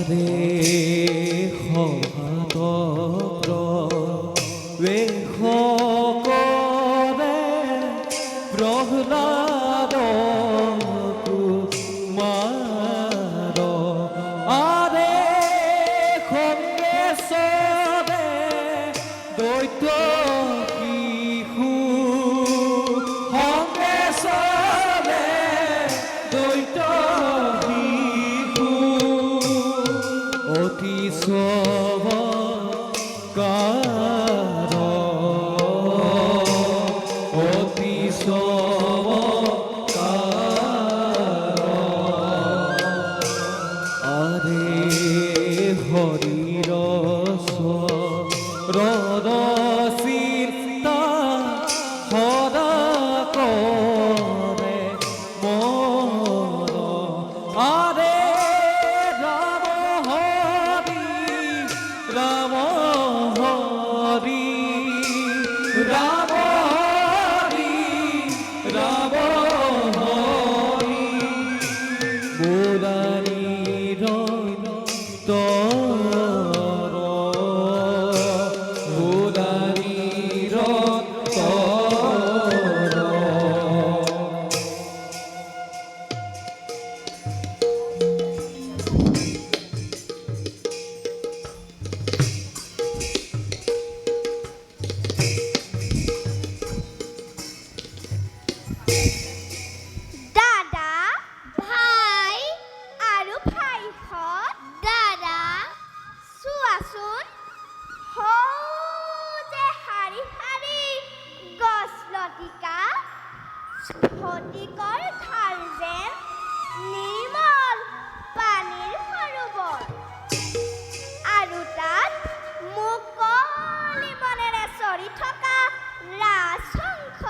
আৰে সহাতক্ৰ বেশ কৰে প্ৰহ্লাদ কুমাৰ আৰে খংগেশ্বৰে দৈত্য শিশু খংগেশ্বৰে দৈত্য শিশু অতি চমৎকাৰ অতি চমৎকাৰ আৰে হৰিৰ চৰণৰ চিন্তা সদা কৰে মন আৰে ৰাম হৰি ৰাম হৰি ৰাম হৰি ৰাম হৰি মুৰাৰীৰ তৰ মুৰাৰীৰ তৰ দাদা ভাই আৰু ভাইহঁত দাদা চোৱাচোন হৌ যে শাৰী শাৰী গছ লতিকা স্ফটিকৰ ধাৰ যেন নিৰ্মল পানীৰ সৰোবৰ আৰু তাত মুকলি মনেৰে চৰি থকা ৰাজহংস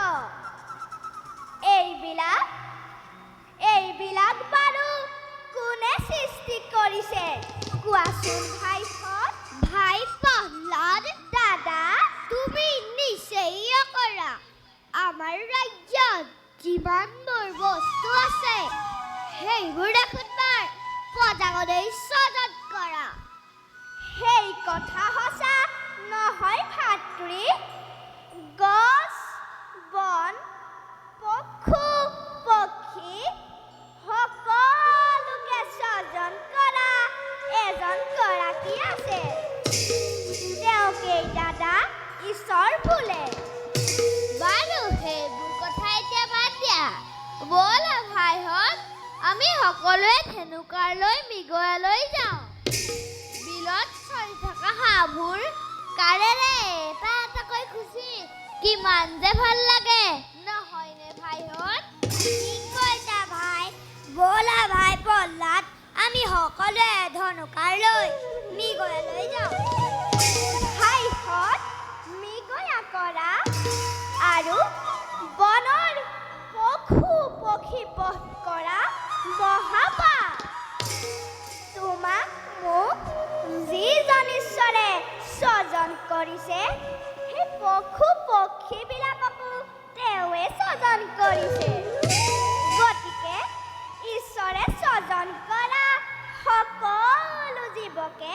এইবিলাক বাৰু কোনে সৃষ্টি কৰিছে কোৱাচোন ভাইহঁত ভাই প্ৰহ্লাদ দাদা তুমি নিশ্চয় কৰা আমাৰ ৰাজ্যত যিমানবোৰ বস্তু আছে সেইবোৰ দেখোন মাৰ প্ৰজাগণেই স্বজন কৰা সেই কথা সঁচা নহয় ভাতৃ গছ বন পশু পক্ষী সকলোকে স্বজন কৰা এজন গৰাকী আছে তেওঁকেই দাদা ঈশ্বৰ বোলে বাৰু সেইবোৰ কথা এতিয়া বাদ দিয়া ব'লা ভাইহঁত আমি সকলোৱে ধেনুকালৈ মৃগয়ালৈ যাওঁ বিলত চৰি থকা হাঁহবোৰ কাৰেৰে এটা এটাকৈ খুচি কিমান যে ভাল লাগে নহয়নে ভাইহঁত ঠিক কৈছা ভাই ব'লা ভাই প্ৰহ্লাদ আমি সকলোৱে ধনুকালৈ মৃগয়ালৈ যাওঁ ভাইহঁত মৃগয়া কৰা আৰু বনৰ পশু পক্ষী বধ কৰা মহাপাপ তোমাক মোক যিজন ঈশ্বৰে স্বজন কৰিছে সেই পশু পক্ষীবিলাককো তেওঁৱে স্বজন কৰিছে গতিকে ঈশ্বৰে স্বজন কৰা সকলো জীৱকে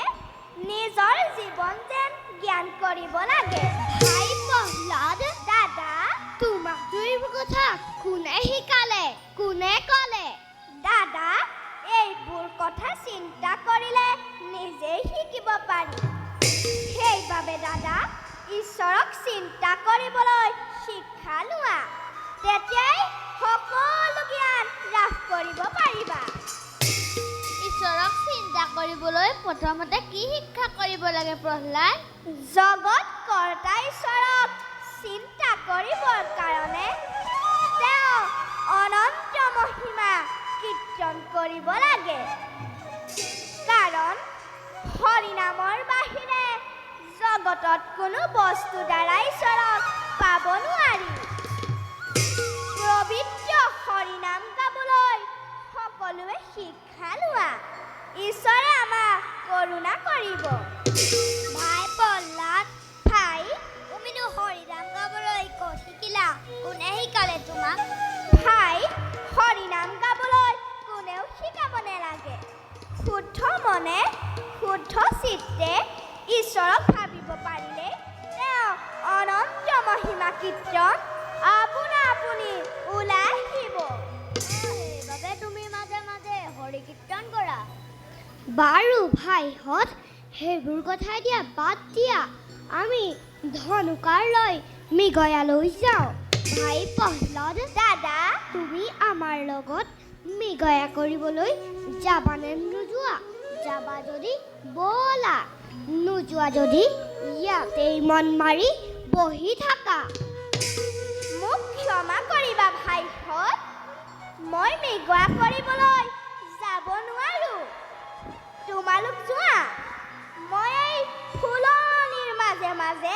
নিজৰ জীৱন যেন জ্ঞান কৰিব লাগে ভাই প্ৰহ্লাদ দাদা তোমাক এইবোৰ কথা কোনে শিকালে কোনে ক'লে দাদা এইবোৰ কথা চিন্তা কৰিলে নিজেই শিকিব পাৰি সেইবাবে দাদা ঈশ্বৰক চিন্তা কৰিবলৈ শিক্ষা লোৱা তেতিয়াই সকলো জ্ঞান লাভ কৰিব পাৰিবা ঈশ্বৰক চিন্তা কৰিবলৈ প্ৰথমতে কি শিক্ষা কৰিব লাগে প্ৰহ্লাদ জগত কৰ্তা ঈশ্বৰক চিন্তা কৰিবৰ কাৰণে তেওঁ অনন্ত মহিমা কীৰ্তন কৰিব লাগে কাৰণ হৰিনামৰ বাহিৰে জগতত কোনো বস্তু দ্বাৰা ঈশ্বৰক পাব নোৱাৰি পবিত্ৰ হৰিনাম গাবলৈ সকলোৱে শিক্ষা লোৱা ঈশ্বৰে আমাক করুণা করিব। ভাই প্রহ্লাদ, ভাই তুমিনো হরিনাম গাবলৈ ক'ত শিকিলা? কোনে শিকালে তোমাক? ভাই হরিনাম গাবলৈ কোনেও শিকাব নালাগে। শুদ্ধ মনে চিত্তে ঈশ্বৰক ভাবিব পাৰিলে তেওঁ অনন্ত মহিমা কীৰ্তন আপোনা আপুনি ওলাই আহিব। সেইবাবে তুমি মাজে মাজে হৰি কীৰ্তন কৰা। বাৰু ভাইহঁত, সেইবোৰ কথা দিয়া বাদ দিয়া, আমি ধনুকাৰ লৈ মৃগয়ালৈ যাওঁ। ভাই প্ৰহ্লাদ, দাদা তুমি আমাৰ লগত মৃগয়া কৰিবলৈ যাবানে নোযোৱা? যাবা যদি ব'লা, নোযোৱা যদি ইয়াতেই মন মাৰি বহি থাকা। মোক ক্ষমা কৰিবা ভাইহঁত, মই মৃগয়া কৰিবলৈ যাব নোৱাৰো। তোমালোক যোৱা, মই এই ফুলনিৰ মাজে মাজে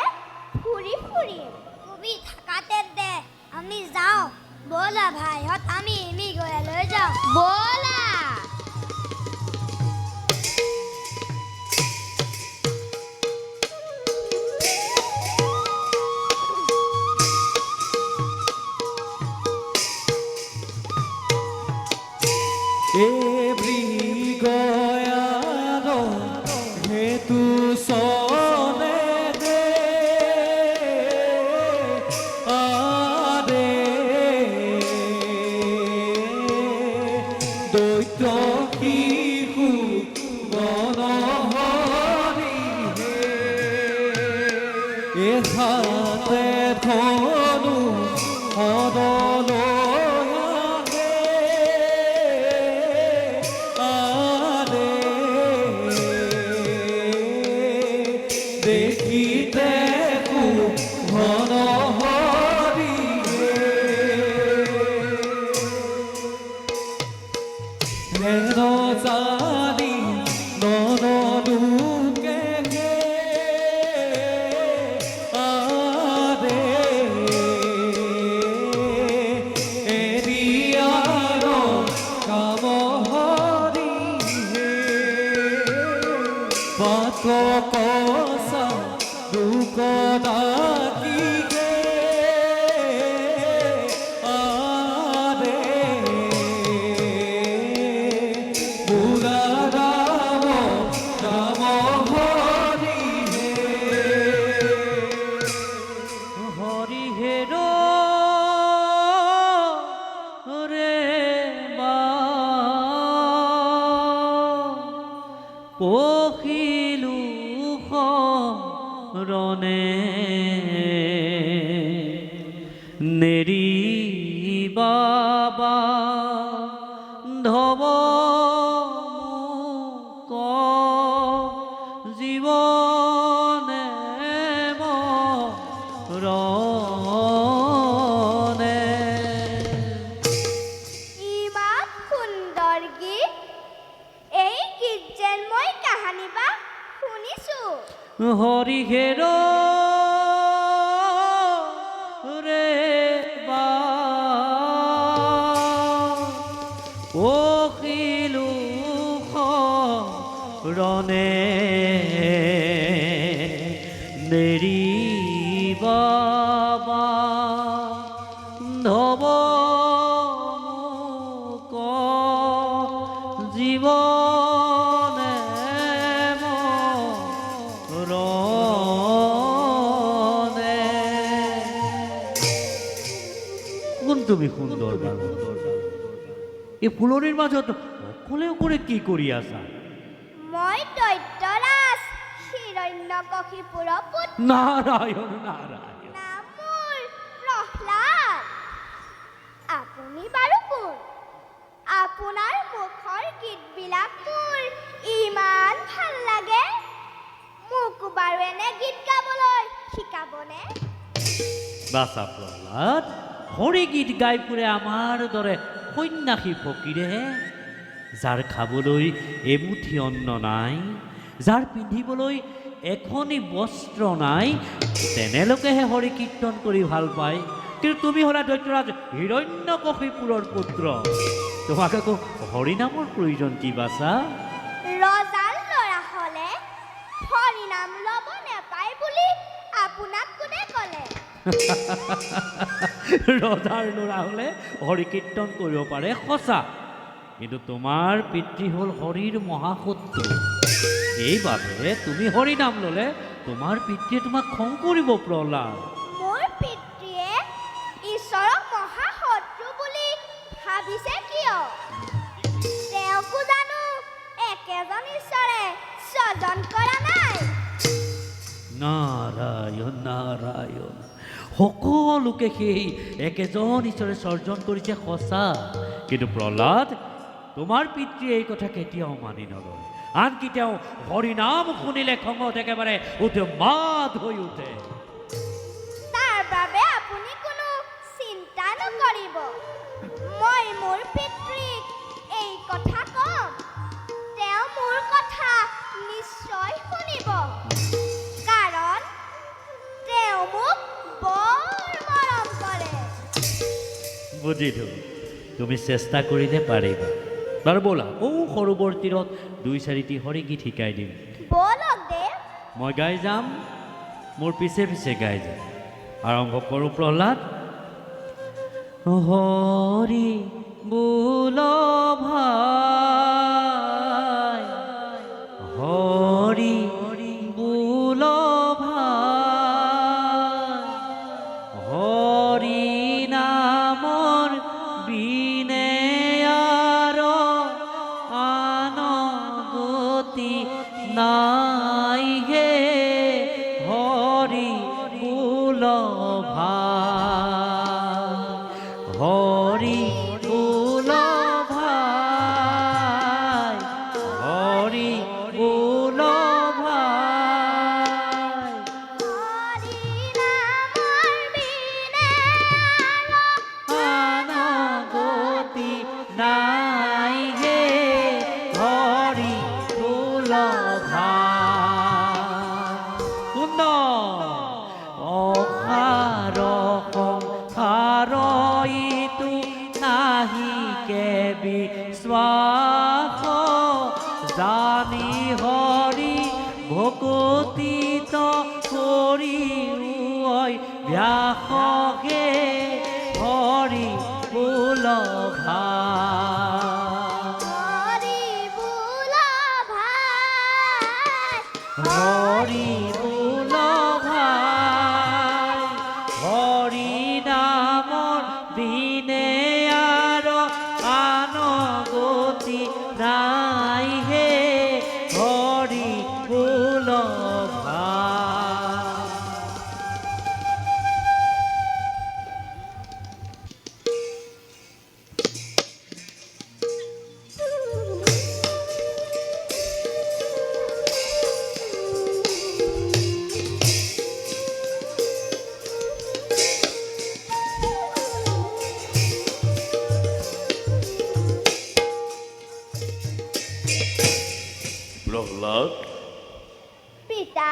ফুৰি ফুৰিম। তুমি থাকাতে দে, আমি যাওঁ। ব'লা ভাইহঁত, আমি মৃগয়ালৈ যাওঁ। ব'লা। এ মৃগয়াৰ হেতু চনে দে আৰে দৈত্য শিশু গণহৰি হে এহাতে ধনু সদলৈ দেখিতে ঘন হৰি হেন জানি ননদুকে আৰে এৰিয়াৰ কাম হৰি হে বাত কসা দুঃখ ডাকিগে আৰে বুড়া ৰাম ৰাম হৰি হে ৰে বা পখিলু ৰনে নেৰি বাবা ধব ক জীৱনে মৰণে। ইমান সুন্দৰ গীত, এই গীত যেন মই কাহানী বা শুনিছো। হৰি হেৰ ৰে বা পখিলু ৰনে নেৰি বাবা ধব ক জীৱনে মৰণে। কোন তুমি সুন্দৰ বাৰু, এই ফুলনিৰ মাজত অকলে অকলে কি কৰি আছা? মই দৈত্যৰাজ হিৰণ্যকশিপুৰ পুত্ৰ, নাৰায়ণ নাৰায়ণ। নাম মোৰ প্ৰহ্লাদ। আপুনি বাৰু কোন? আপোনাৰ মুখৰ গীতবিলাক মোৰ ইমান ভাল লাগে। মোক বাৰু এনে গীত গাবলৈ শিকাবনে? বাছা প্ৰহ্লাদ, হৰি গীত গাই ফুৰে আমাৰ দৰে সন্যাসী ফকীৰে, যাৰ খাবলৈ এমুঠি অন্ন নাই, যাৰ পিন্ধিবলৈ এখনি বস্ত্ৰ নাই, তেনেলোকেহে হৰি কীৰ্তন কৰি ভাল পায়। কিন্তু তুমি হ'লা দৈত্যৰাজ হিৰণ্যকশিপুৰৰ পুত্ৰ, তোমাক আকৌ হৰিনামৰ প্ৰয়োজন কি বাছা? ৰজাৰ ল'ৰা হ'লে হৰিনাম ল'ব নেপায় বুলি আপোনাক কোনে ক'লে? ৰজাৰ ল'ৰা হ'লে হৰি কীৰ্তন কৰিব পাৰে সঁচা, কিন্তু তোমাৰ পিতৃ হ'ল হৰিৰ মহাশত্ৰু। এইবাবে তুমি হৰি নাম ল'লে তোমাৰ পিতৃয়ে তোমাক খং কৰিব প্ৰহ্লাদ। মোৰ পিতৃয়ে ঈশ্বৰক মহাশত্ৰু বুলি ভাবিছে কিয়? তেওঁকো জানো একেজন ঈশ্বৰে স্বজন কৰা নাই? নাৰায়ণ নাৰায়ণ, সকলোকে সেই একেজন ঈশ্বৰে সৰ্জন কৰিছে সঁচা, কিন্তু প্ৰহ্লাদ তোমাৰ পিতৃয়ে এই কথা কেতিয়াও মানি নলয়। আনকি তেওঁ হৰিনাম শুনিলে খঙত একেবাৰে উদ্যমাদ হৈ উঠে। তাৰ বাবে আপুনি কোনো চিন্তা নকৰিব। মই মোৰ পিতৃক এই কথা কম, তেওঁ মোৰ কথা নিশ্চয় শুনিব, কাৰণ তেওঁ মোক বৰ মৰম কৰে। বুজিলো, তুমি চেষ্টা কৰিলে পাৰিবা। বাৰু ব'লা, সৰোবৰ তীৰত ২-৪টি হৰিগীত শিকাই দিম। ব'লক দেৱ। মই গাই যাম, মোৰ পিছে পিছে গাই যাম। আৰম্ভ কৰোঁ প্ৰহ্লাদ। হৰি বোল ভাই, হৰি বোল ভাই, হৰি নামৰ বিনে আৰ আন গতি নাই হে, হৰি বোল ভাই, হৰি বোল ভাই, হৰি বোল ভাই। হৰি নামৰ বিনে আন গতি নাই হে, হৰি বোল ভাই। সুন্দৰ। অসাৰ সংসাৰ ইটো নাহিকে বিশ্বাস, জানি হৰি ভকতিত কৰি ব্যাসকে, হৰি বোল ভাই, হৰি বোল ভাই, হৰি বোল ভাই, হৰি নামৰ বিনে আৰ আন গতি নাই হে, হৰি বোল ভাই। প্ৰহ্লাদ, পিতা,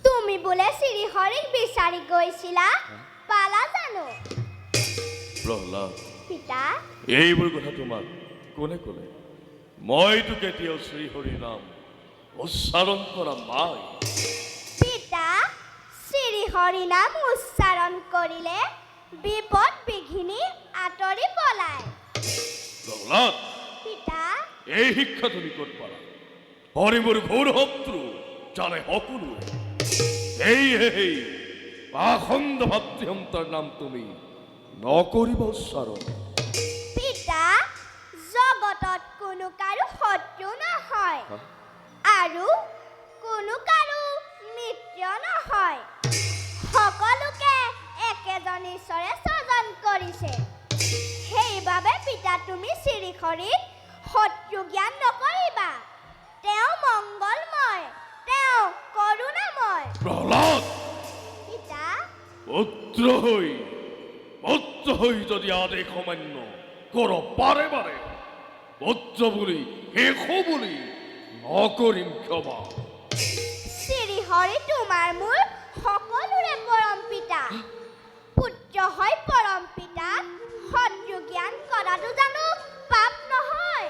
তুমি বোলে শ্ৰীহৰিক বিচাৰি গৈছিলা, পালা জানো? প্ৰহ্লাদ, পিতা, এইবোৰ কথা তোমাক কোনে ক'লে? মইতো কেতিয়াও শ্ৰীহৰিৰ নাম উচ্চাৰণ কৰা নাই। পিতা, শ্ৰীহৰি নাম উচ্চাৰণ কৰিলে বিপদ বিঘিনি আঁতৰি পলায়। প্ৰহ্লাদ, পিতা, এই শিক্ষা তুমি ক'ত পালা? হৰি মোৰ ঘোৰ শত্ৰু জানে সকলোৱে। এই পাখণ্ড ভাতৃহন্তাৰ নাম তুমি নকৰিবা উচ্চাৰণ। পিতা, জগতত কোনো কাৰো শত্ৰু নহয় আৰু কোনো কাৰো মিত্ৰ নহয়। সকলোকে একেজন ঈশ্বৰে স্বজন কৰিছে। সেইবাবে পিতা, তুমি শ্ৰীহৰিক শত্ৰু জ্ঞান নকৰিবা। তেওঁ মংগলময়, তেওঁ করুণাময়। প্রহ্লাদ, পিতা, পুত্র হই যদি আদেশ অমান্য কর বারে বারে, পুত্র বলি শেষ বলি নকৰিম ক্ষমা। শ্ৰীহৰি তোমাৰ মোৰ সকলোৰে পৰম পিতা। পুত্ৰ হয় পৰম পিতা, শত্ৰু জ্ঞান কৰাটো জানো পাপ নহয়?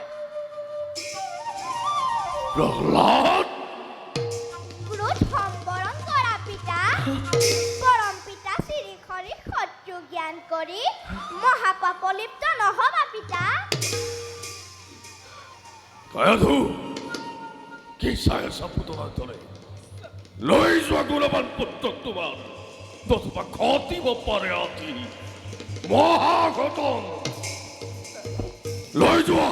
প্ৰহ্লাদ, ক্ৰোধ সম্বৰণ কৰা পিতা। পৰম পিতা শ্ৰীহৰিক শত্ৰু জ্ঞান কৰি মহাপাপ লিপ্ত নহবা পিতা। সাধু কি চাই আছা পুতলাৰ দৰে লৈ যোৱা গুণৱান পুত্ৰক তোমাৰ নতুবা ঘটিব পাৰে অতি মহাঘটন লৈ যোৱা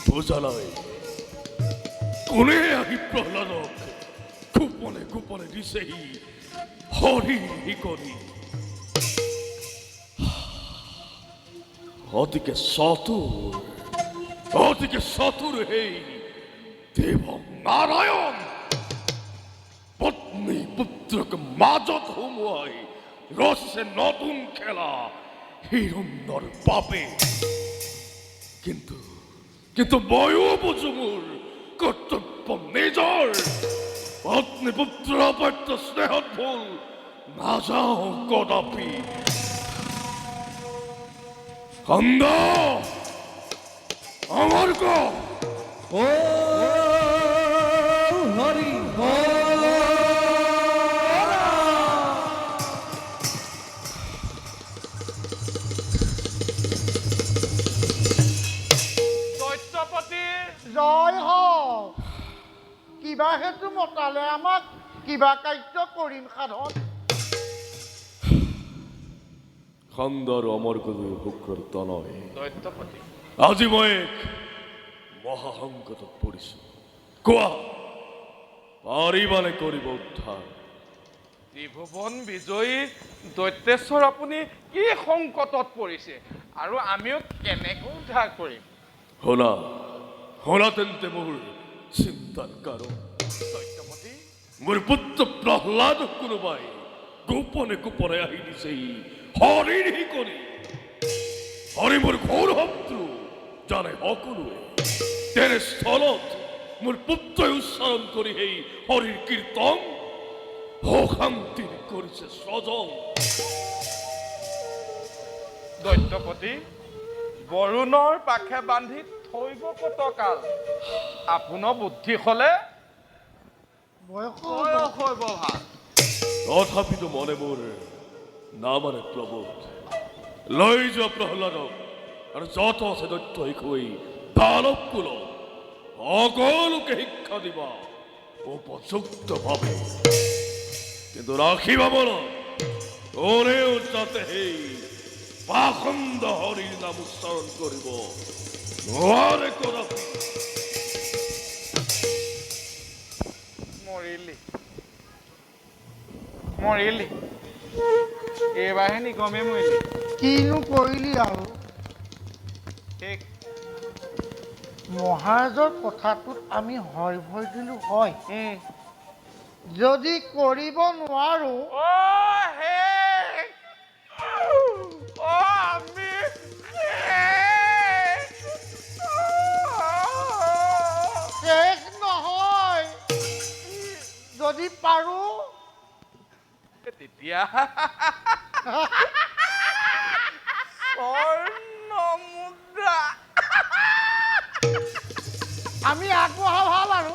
বুজালাই কোনে আহি প্ৰহ্লাদক গোপনে গোপনে দিছেহি হৰি কৰি অতিকে চতুৰ হেই দেৱ নাৰায়ণ পত্নী পুত্ৰক মাজত সোমোৱাই ৰচে নতুন খেলা হিৰণ্যৰ বাবে কিন্তু ময়ো বুজো মোৰ কৰ্তব্য নিজৰ পত্নী পুত্ৰৰ অপত্য স্নেহত ভুল নাযাওঁ কদাপি খন্দ আমাৰ গো ও হৰি জয় হওক কিবা হেতু মতালে আমাক কিবা কাৰ্য কৰিম সাধন খন্দৰ অমৰ গৰু শুক্ৰৰ তনয় আজি মই এক মহাসংকটত পৰিছো কোৱা পাৰিবানে কৰিব উদ্ধাৰ ত্ৰিভুৱন বিজয়ী দৈত্যেশ্বৰ আপুনি কি সংকটত পৰিছে আৰু আমিও কেনেকৈ উদ্ধাৰ কৰিম শুনা তেন্তে মোৰ চিন্তাৰ কাৰণ দৈত্যপতি মোৰ পুত্ৰ প্ৰহ্লাদ কোনোবাই গোপনে গোপনে আহি দিছেহি হৰিৰ কৰি হৰি মোৰ ঘোৰ শত্ৰু জানে সকলোৱে তেনে স্থলত মোৰ পুত্ৰই উচ্চাৰণ কৰি সেই হৰিৰ কীৰ্তন অশান্তি কৰিছে স্বজন দৈত্যপতি বৰুণৰ পাখে বান্ধি থৈব কতকাল আপোনাৰ বুদ্ধি হলে বয়স হৈব ভাল তথাপিতো মনে মোৰ নামানে প্ৰবোধ লৈ যোৱা প্ৰহ্লাদক আৰু যত আছে দৈত্য শিশুৱেই দানৱ কুলক সকলোকে শিক্ষা দিবা উপযুক্ত ভাৱে কিন্তু ৰাখিবা মনত কোনেও যাতে সেই পাখণ্ড হৰিৰ নাম উচ্চাৰণ কৰিব নোৱাৰে কদাপি মৰিলি এইবাৰহে নিগমে মৰিলি কিনো কৰিলি আৰু ঠিক মহাৰাজৰ কথাটোত আমি হয় ভয় দিলো হয় যদি কৰিব নোৱাৰো আমি শেষ নহয় যদি পাৰো তেতিয়া স্বৰ্ণমুদ্ৰা আমি আগবঢ়া ভাল আৰু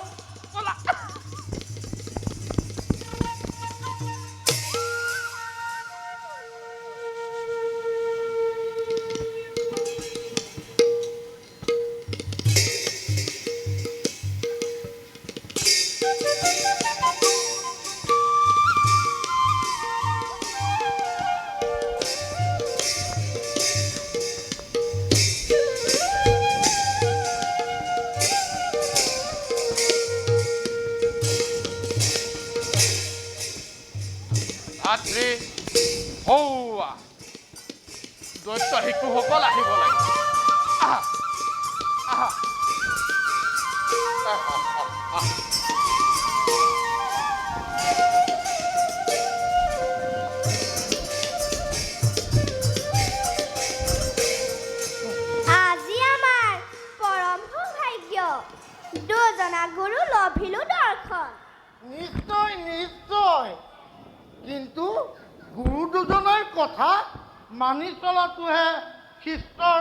ভাতৃ হৌৱা দৈত্য শিশুসকল আহিব লাগিব আহা আহা আজি আমাৰ পৰম সৌভাগ্য দুজনা গুৰু লভিলো দৰ্শন নিশ্চয় নিশ্চয় কিন্তু গুৰু দুজনৰ কথা মানি চলাটোহে শিষ্টৰ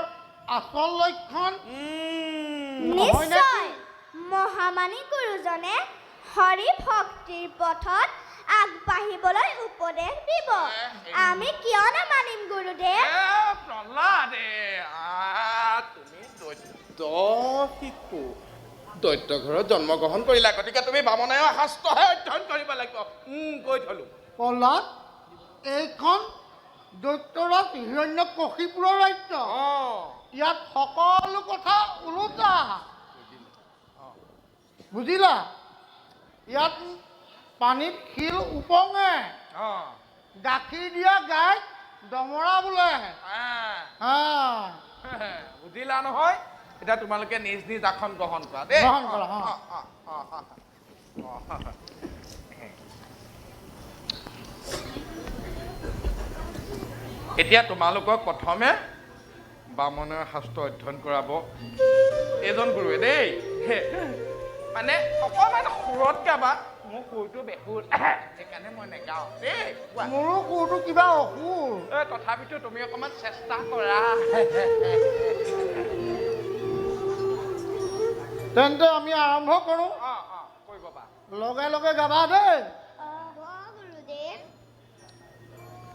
আচল লক্ষণ নিশ্চয় মহামানী গুৰুজনে হৰি ভক্তিৰ পথত আগবাঢ়িবলৈ উপদেশ দিব আমি কিয় নামানিম গুৰুদেৱ প্ৰহ্লাদ তুমি দৈত্য শিশু দৈত্য ঘৰত জন্মগ্ৰহণ কৰিলা গতিকে তুমি বামনায়ৰ শাস্ত্ৰহে অধ্যয়ন কৰিব লাগিব কৈ থলো প্ৰহ্লাদ এইখন দৈত্যৰাজ হিৰণ্যকশিপুৰৰ ৰাজ্য ইয়াত সকলো কথা ওলোটা বুজিলা ইয়াত পানীত শিল উপঙে গাখীৰ দিয়া গাইক দমৰা বোলে বুজিলা নহয় এতিয়া তোমালোকে নিজ নিজ আসন গ্ৰহণ কৰা দেই গ্ৰহণ কৰা, এতিয়া তোমালোকক প্ৰথমে বামনৰ শাস্ত্ৰ অধ্যয়ন কৰাব এজন গুৰুৱে দেই মানে অকণমান সুৰত গাবা মোৰ সুৰটো বেসুৰ সেইকাৰণে মই নেগাওঁ দেই মোৰো সুৰটো কিবা অসুৰ তথাপিতো তুমি অকণমান চেষ্টা কৰা তেন্তে আমি আৰম্ভ কৰোঁ কৰিব বা লগে লগে গাবা দেই গুৰুদেৱ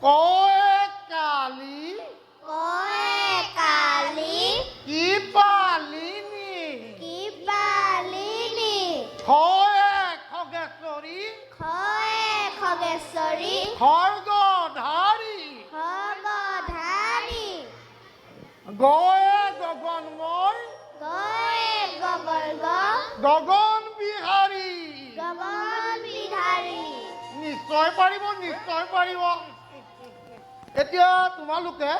কয়ে কালি কি পালিনি কি পালিনি খয়ে খগেশ্বৰী খগেশ্বৰী খৰ্গধাৰী খগধাৰী গয়ে গগনময় গগন বিহাৰী নিশ্চয় পাৰিব এতিয়া তোমালোকে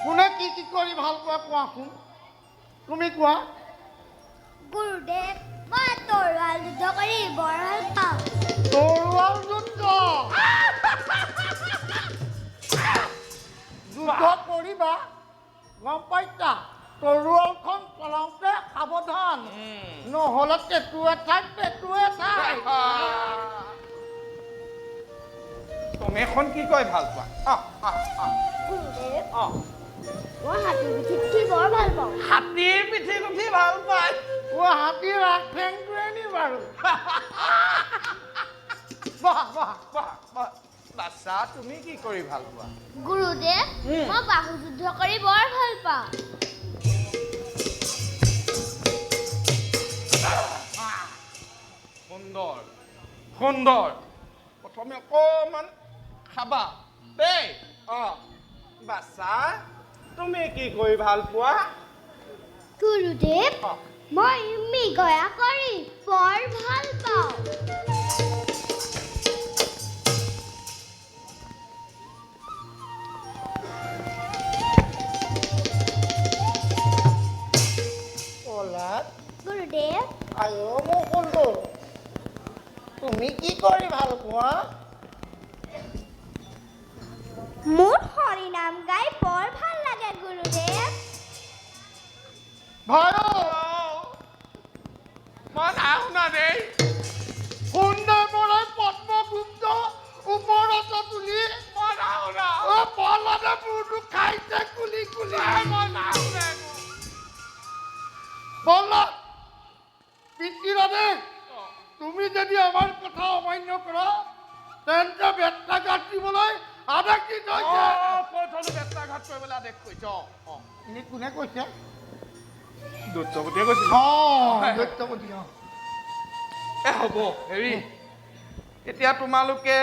কোনে কি কি কৰি ভাল পোৱা কোৱাচোন তুমি কোৱা গুৰুদেৱ মই তৰোৱাল যুদ্ধ কৰি বৰ ভাল পাওঁ তৰোৱাল যুদ্ধ যুদ্ধ কৰিবা গম পাইছা তৰোৱালখন চলাওঁতে সাৱধান নহ'লে পেটুৱে ঠাই তুমি এখন কি কয় ভাল পোৱা গুৰুদেৱ মই হাতীৰ পিঠিত উঠি বৰ ভাল পাওঁ হাতীৰ পিঠিত উঠি ভাল পায় হাতীৰ আগ ঠেংটোৱে নি বাৰু বাচ্চা তুমি কি কৰি ভাল পোৱা গুৰুদেৱ মই বাহু যুদ্ধ কৰি বৰ ভাল পাওঁ সুন্দৰ প্ৰথমে অকণমান খাবা দেই বাচ্চা তুমি কি কৰি ভাল পোৱা গুৰুদেৱ মই মৃগয়া কৰি বৰ ভাল পাওঁ গুৰুদেৱ মোৰ কোনটো তুমি কি কৰি ভাল পোৱা মোৰ হৰি নাম গাই বৰ ভাল লাগে গুৰুদেৱ মই নাও শুনা দেই সুন্দৰ বৰাই পদ্মগুপ্ত ওপৰত তুলি মই নাও শুনা পলতে মোৰটো খাইছে কুলি মই নাও শুনা পল্লৱ পিতৃৰাজে তুমি যদি আমাৰ কথা অমান্য কৰা তেন্তে বেত্ৰাঘাত দিবলৈ আদেশ দি থৈছে কৈ থলো বেত্ৰাঘাত কৰিবলৈ আদেশ কৈছ এনে কোনে কৈছে দৈত্যপতিয়ে কৈছিল দৈত্যপতি হ'ব হেৰি এতিয়া তোমালোকে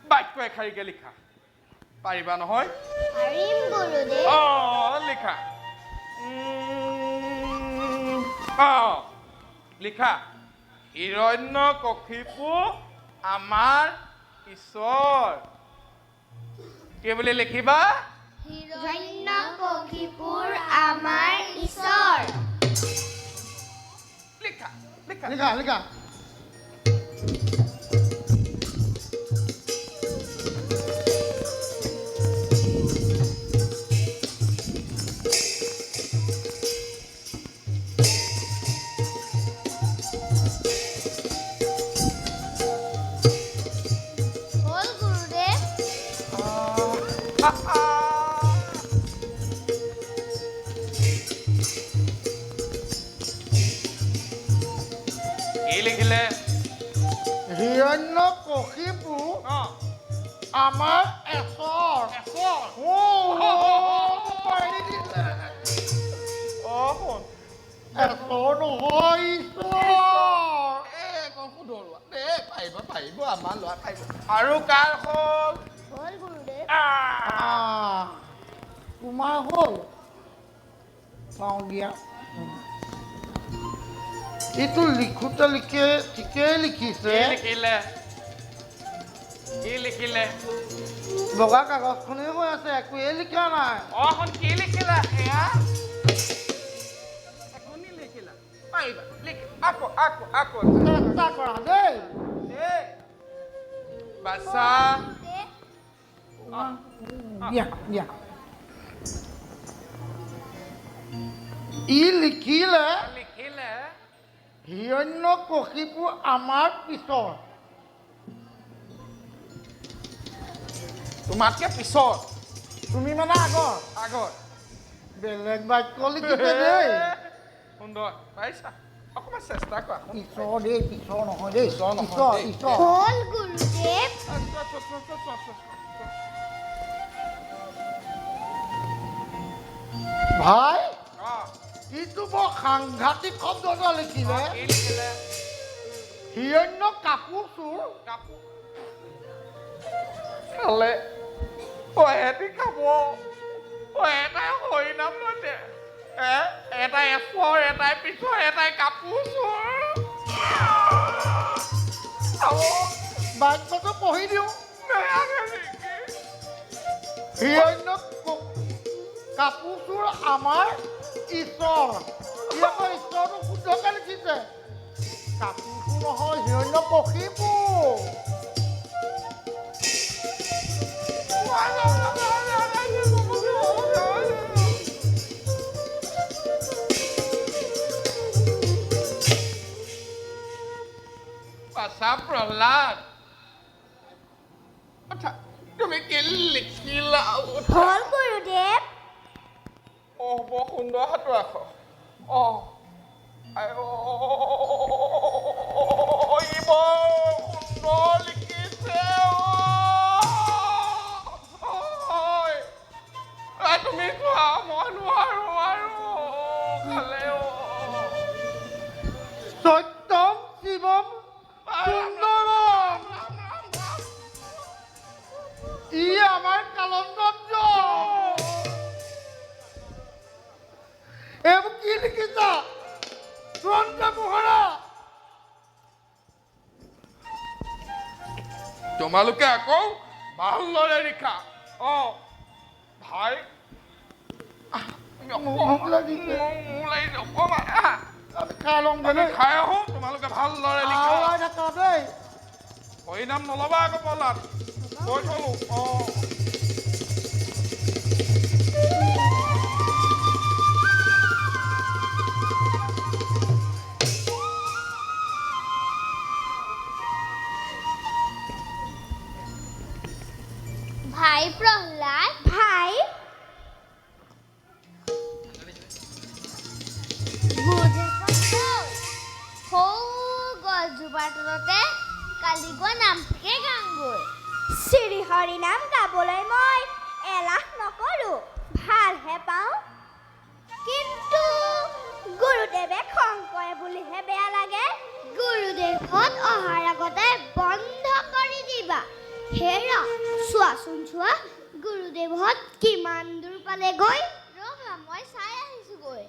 বাক্য এষাৰিকে লিখা পাৰিবা নহয় পাৰিম গুৰুদেৱ লিখা লিখা হিৰণ্যকশিপু আমাৰ ঈশ্বৰ কি বুলি লিখিবা হিৰণ্যকশিপুৰ আমাৰ ঈশ্বৰ লিখা লিখা লিখা লিখা হ'ল গুৰুদেৱ লিখিলে হিৰণ্য কশিপু অঁ আমাৰ এচৰ এচৰ পাৰি দিলে অঁ শুন এচৰ নহয় ঈশ্বৰ এইকণ শুধৰোৱা দেই পাৰিব আমাৰ ল'ৰা পাৰিব আৰু কাৰ হ'ল হ'ল গুৰুদেৱ তোমাৰ হ'ল চাওঁ দিয়া এইটো লিখোতে ঠিকেই লিখিছে কি লিখিলে বগা কাগজখনেই হৈ আছে একোৱেই লিখা নাই অঁ শুন কি লিখিলা সেয়া এখনি লিখিলা পাৰিবা লিখ আকৌ চেষ্টা কৰা দেই দেই বাছা দিয়া ই লিখিলে লিখিলে হিৰণ্য কশিপু আমাৰ পিছৰ তোমাতকে পিছত তুমি মানে আগত বেলেগ বাক্য লিখিছে দেই সুন্দৰ পাৰিছা অকণমান চেষ্টা কৰা ঈশ্বৰ দেই পিছৰ নহয় দেই ঈশ্বৰ নহয় দেই। ঈশ্বৰ হ'ল গুৰুদেৱ ভাই অঁ ইটো বৰ সাংঘাতিক শব্দ এটা লিখিলে কি লিখিলে হিৰণ্য কাপোৰ চোৰ কাপোৰ খালে এহেঁতি খাব এটাই হৰি নাম লৈছে এটাই এচৰ এটাই পিছৰ এটাই কাপোৰ চোৰ বাক্যটো পঢ়ি দিওঁ বেয়াকে নেকি হিৰণ্য কাপোৰ চোৰ আমাৰ ঈশ্বৰ ই আকৌ ঈশ্বৰটো শুদ্ধকে লিখিছে কাপোৰ চোৰ নহয় হিৰণ্য কশিপু পাছা প্ৰহ্লাদ আচ্ছা তুমি কি লিখিলা হ'ল গুৰুদেৱ অঁ বৰ সুন্দৰ হাতৰ আখৰ অঁ ই বৰ সুন্দৰ লিখিছে তুমি চোৱা মই নোৱাৰো আৰু খালে সত্যম শিৱম সুন্দৰম ই আমাৰ কালন্দৰ্য এইবোৰ কি লিখিছা তুৰন্ত পোহৰা তোমালোকে আকৌ ভালদৰে লিখা অঁ ভাই ভোক লাগিছে অকণমান আমি খাই লওঁ আমি খাই আহোঁ তোমালোকে ভালদৰে লিখা আওৰাই থাকা দেই হৰিনাম নল'বা আকৌ প্ৰহ্লাদ কৈ থলো অঁ ভাই প্ৰহ্লাদ ভাই গছজোপাৰ তলতে কালি গোৱা নামটোকে গামগৈ শ্ৰী হৰি নাম গাবলৈ মই এলাহ নকৰোঁ ভালহে পাওঁ কিন্তু গুৰুদেৱে খং কৰে বুলিহে বেয়া লাগে গুৰুদেৱত অহাৰ আগতে বন্ধ কৰি দিবা হেৰা চোৱা গুৰুদেৱত কিমান দূৰ পালেগৈ ৰ'বা মই চাই আহিছোগৈ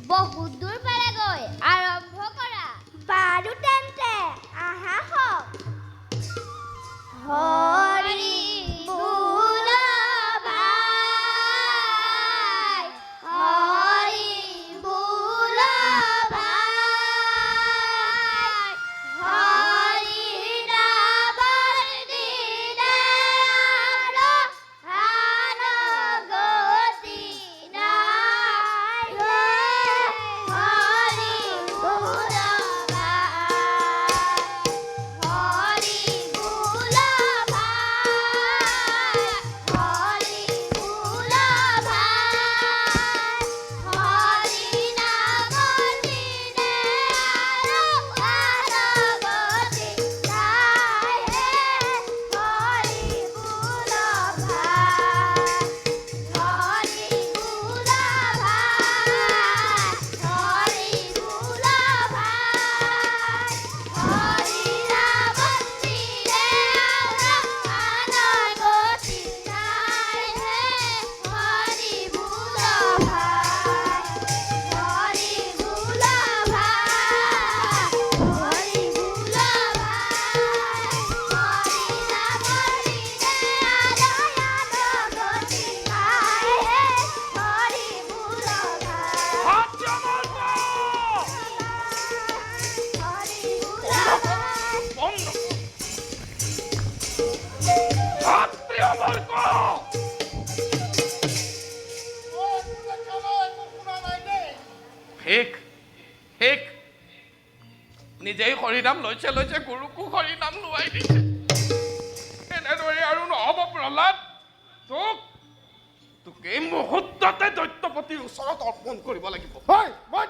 বহুত দূৰ পালেগৈ আৰম্ভ কৰা বাৰু তেন্তে আহা হওক হৰি বোল ভাই হৰি বোল ভাই হৰি নামৰ দিনে শেষ নিজেই হৰিনাম লৈছে গুৰুকো হৰিনাম লোৱাই দিছে এনেদৰে আৰু নহ'ব প্ৰহ্লাদ তোক এই মুহূৰ্ততে দৈত্যপতিৰ ওচৰত অৰ্পণ কৰিব লাগিব হয় মই